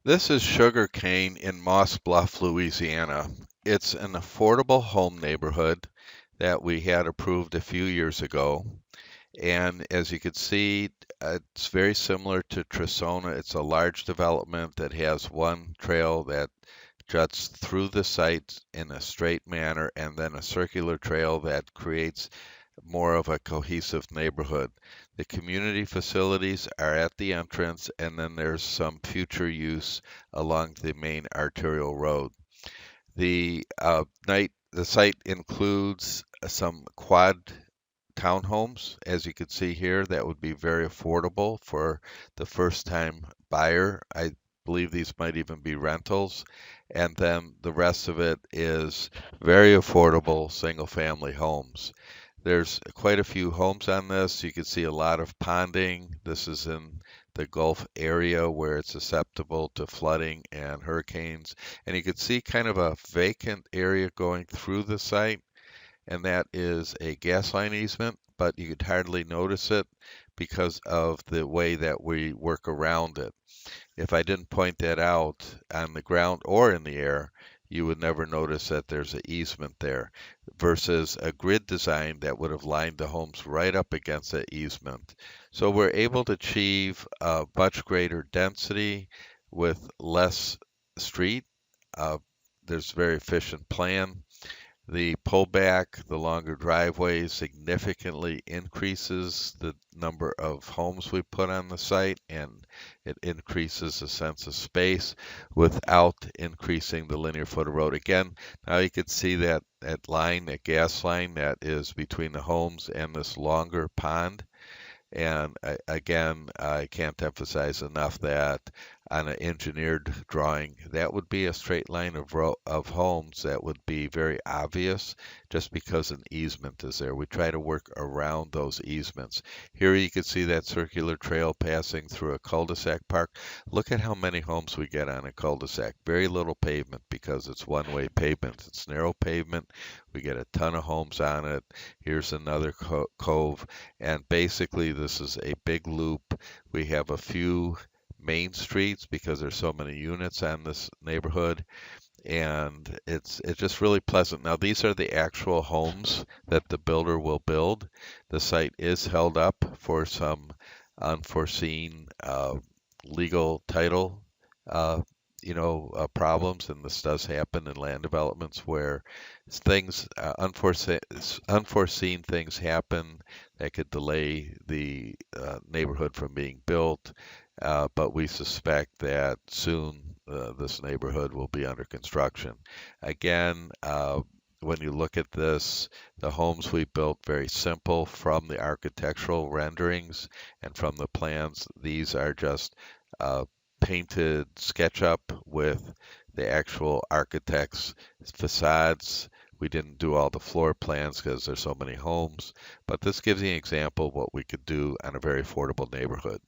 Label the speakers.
Speaker 1: This is Sugar Cane in Moss Bluff, Louisiana. It's an affordable home neighborhood that we had approved a few years ago. And as you can see, it's very similar to Trisona. It's a large development that has one trail that juts through the site in a straight manner and then a circular trail that creates more of a cohesive neighborhood. The community facilities are at the entrance, and then there's some future use along the main arterial road. The site includes some quad townhomes, as you can see here, that would be very affordable for the first time buyer. I believe these might even be rentals. And then the rest of it is very affordable single family homes. There's quite a few homes on this. You can see a lot of ponding. This is in the Gulf area where it's susceptible to flooding and hurricanes. And you can see kind of a vacant area going through the site, and that is a gas line easement, but you could hardly notice it because of the way that we work around it. If I didn't point that out on the ground or in the air, you would never notice that there's an easement there versus a grid design that would have lined the homes right up against that easement. So we're able to achieve a much greater density with less street. Uh, there's a very efficient plan. The pullback, the longer driveway significantly increases the number of homes we put on the site, and it increases the sense of space without increasing the linear foot of road. Again, now you can see that line, that gas line that is between the homes and this longer pond. And again, I can't emphasize enough that on an engineered drawing, that would be a straight line of homes that would be very obvious just because an easement is there. We try to work around those easements. Here you can see that circular trail passing through a cul-de-sac park. Look at how many homes we get on a cul-de-sac. Very little pavement because it's one-way pavement. It's narrow pavement. We get a ton of homes on it. Here's another cove. And basically, this is a big loop. We have a few main streets because there's so many units on this neighborhood, and it's just really pleasant. Now, these are the actual homes that the builder will build. The site is held up for some unforeseen legal title problems, and this does happen in land developments where unforeseen things happen that could delay the neighborhood from being built. But we suspect that soon this neighborhood will be under construction. Again, when you look at this, the homes we built very simple from the architectural renderings and from the plans. These are just uh, painted SketchUp with the actual architect's facades. We didn't do all the floor plans because there's so many homes, but this gives you an example of what we could do on a very affordable neighborhood.